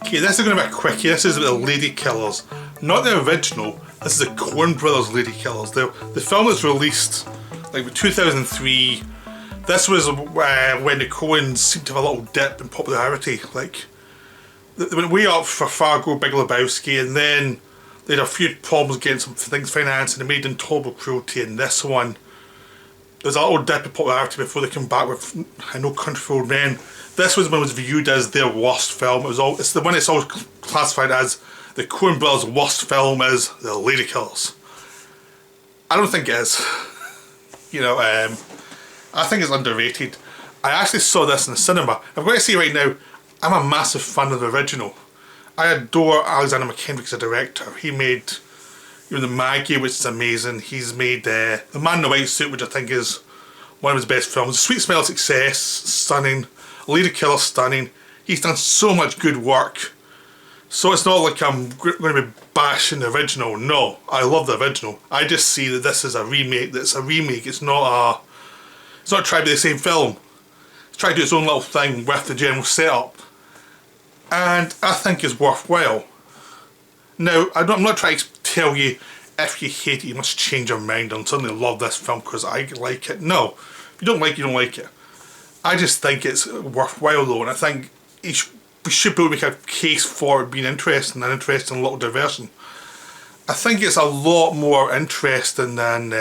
Okay, this is going to be a quickie. This is the Ladykillers. Not the original, this is the Coen Brothers Ladykillers. The film was released like in 2003. This was when the Coens seemed to have a little dip in popularity. Like, they went way up for Fargo, Big Lebowski, and then they had a few problems getting some things financed, and they made Intolerable Cruelty, and this one, there was a little dip in popularity before they came back with No Country for Old Men. This was when it was viewed as their worst film. It's the one that's always classified as the Coen Brothers' worst film is the Ladykillers. I don't think it is. You know, I think it's underrated. I actually saw this in the cinema. I've got to say right now, I'm a massive fan of the original. I adore Alexander McKendrick as a director. He made The Maggie, which is amazing. He's made The Man in the White Suit, which I think is one of his best films. The Sweet Smell of Success, stunning. Ladykillers, stunning. He's done so much good work. So it's not like I'm going to be bashing the original. No, I love the original. I just see that this is a remake. That's a remake. It's not trying to be the same film. It's trying to do its own little thing with the general setup. And I think it's worthwhile. Now, I'm not trying to tell you if you hate it, you must change your mind and suddenly love this film because I like it. No, if you don't like it, you don't like it. I just think it's worthwhile though, and I think we should be able to make a case for it being interesting, an interesting little diversion. I think it's a lot more interesting than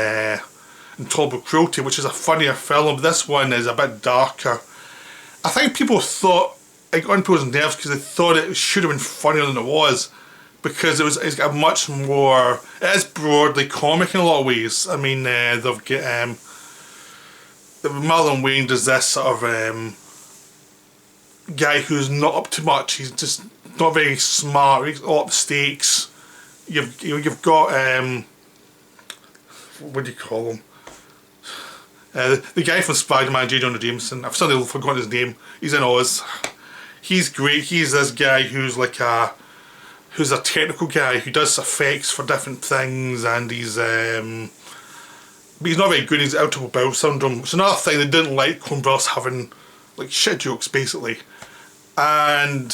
Intolerable Cruelty, which is a funnier film. This one is a bit darker. I think people thought, it got on people's nerves because they thought it should have been funnier than it was, because it's got much more, it is broadly comic in a lot of ways. I mean, they've got, Marlon Wayne does this sort of guy who's not up to much. He's just not very smart. He's all up stakes. You've got what do you call him? The guy from Spider-Man, J. Jonah Jameson. I've suddenly forgotten his name. He's in Oz. He's great. He's this guy who's like who's a technical guy who does effects for different things, and he's but he's not very good. He's irritable bowel syndrome. It's another thing they didn't like Coen Brothers having, like, shit jokes basically. And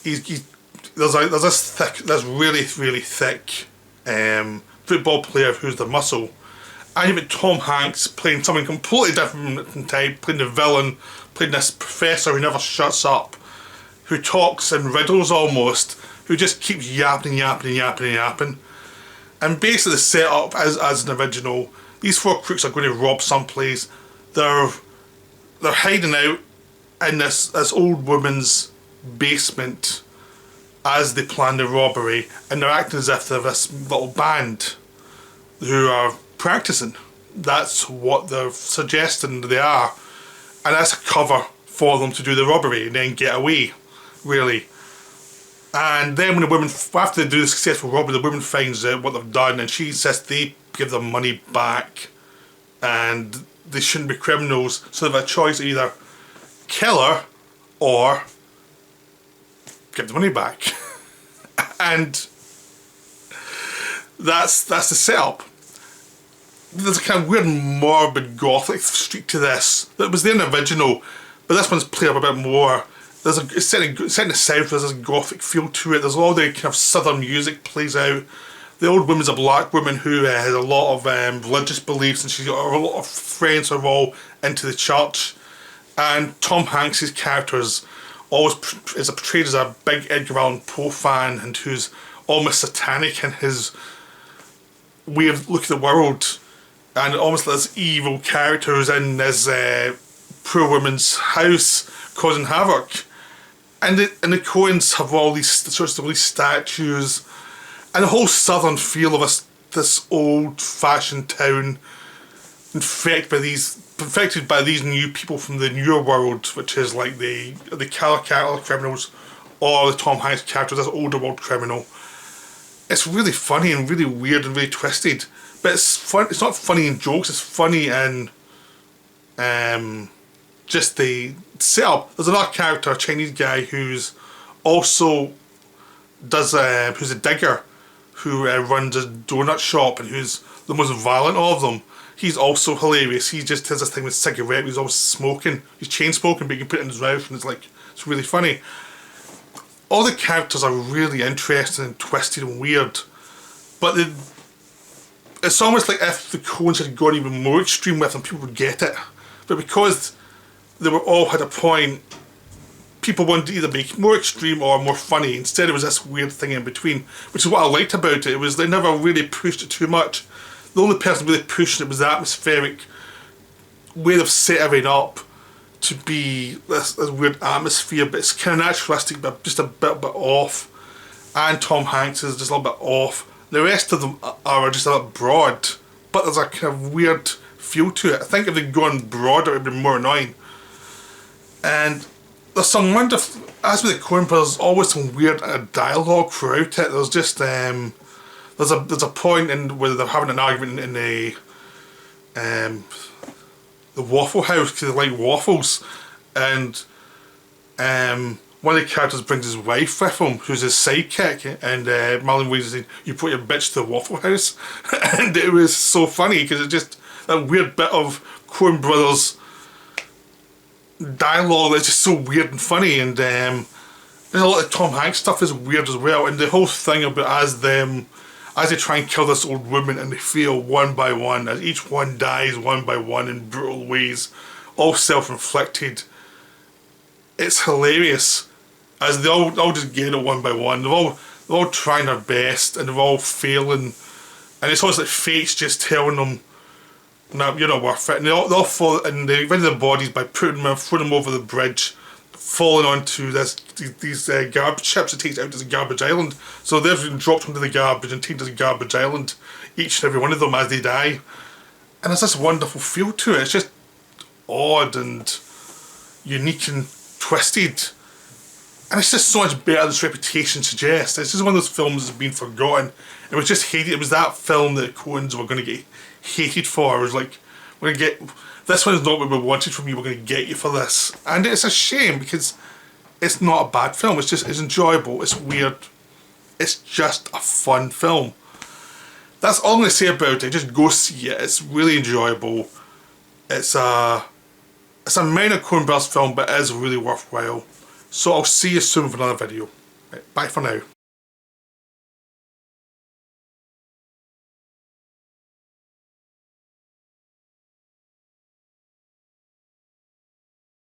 there's this really thick football player who's the muscle. And you've got Tom Hanks playing something completely different from type, playing the villain, playing this professor who never shuts up, who talks in riddles almost, who just keeps yapping. And basically the setup as an original, these four crooks are going to rob someplace. They're hiding out in this old woman's basement as they plan the robbery, and they're acting as if they're this little band who are practicing. That's what they're suggesting they are, and that's a cover for them to do the robbery and then get away, really. And then when the woman, after they do the successful robbery, the woman finds out what they've done, and she says they give them money back and they shouldn't be criminals, so they have a choice of either kill her or give the money back. And that's the setup. There's a kind of weird morbid gothic streak to this that was there in the original, but this one's played up a bit more. It's set in the south. There's this gothic feel to it. There's all the kind of southern music plays out. The old woman's a black woman who has a lot of religious beliefs, and she's got a lot of friends who are all into the church. And Tom Hanks' character is portrayed as a big Edgar Allan Poe fan, and who's almost satanic in his way of looking at the world, and almost like this evil character who's in this poor woman's house causing havoc. And the Coens have all these sorts of these statues, and the whole southern feel of this old-fashioned town, infected by these new people from the newer world, which is like the Calicut criminals, or the Tom Hanks character, this older world criminal. It's really funny and really weird and really twisted, but it's fun. It's not funny in jokes. It's funny in just the setup. There's another character, a Chinese guy who's also who's a digger, who runs a donut shop and who's the most violent of them. He's also hilarious. He just has this thing with cigarette. He's always smoking. He's chain smoking, but you can put it in his mouth, and it's really funny. all the characters are really interesting and twisted and weird, but it's almost like if the Coens had gone even more extreme with them, people would get it. But because they were all had a point, people wanted to either be more extreme or more funny. Instead, it was this weird thing in between, which is what I liked about it. It was they never really pushed it too much. The only person really pushing it was the atmospheric way they've set everything up to be this weird atmosphere, but it's kind of naturalistic, but just a bit off. And Tom Hanks is just a little bit off. The rest of them are just a little broad, but there's a kind of weird feel to it. I think if they'd gone broader, it'd be more annoying. And there's some wonderful, as with the Coen Brothers, there's always some weird dialogue throughout it. There's just there's a point in where they're having an argument in the Waffle House because they like waffles, and one of the characters brings his wife with him, who's his sidekick, and Marlon Wayans said, "You put your bitch to the Waffle House," and it was so funny because it's just that weird bit of Coen Brothers dialogue that's just so weird and funny, and there's a lot of Tom Hanks stuff is weird as well, and the whole thing about as they try and kill this old woman and they fail one by one, as each one dies one by one in brutal ways, all self-inflicted. It's hilarious, as they all just get it one by one. They're all trying their best and they're all failing, and it's almost like fate's just telling them, "No, you're not worth it." And they all fall, and they rid of their bodies by throwing them over the bridge, falling onto these garbage ships that takes out to the garbage island. So they've been dropped into the garbage and taken to the garbage island, each and every one of them as they die. And there's this wonderful feel to it. It's just odd and unique and twisted. And it's just so much better than its reputation suggests. It's just one of those films that's been forgotten. It was just hated. It was that film that Coens were going to get hated for. It was like, we're going to get, this one is not what we wanted from you, we're going to get you for this. And it's a shame because it's not a bad film. It's enjoyable, it's weird. It's just a fun film. That's all I'm going to say about it. Just go see it. It's really enjoyable. It's a minor Coen Brothers film, but it is really worthwhile. So I'll see you soon for another video. Right, bye for now.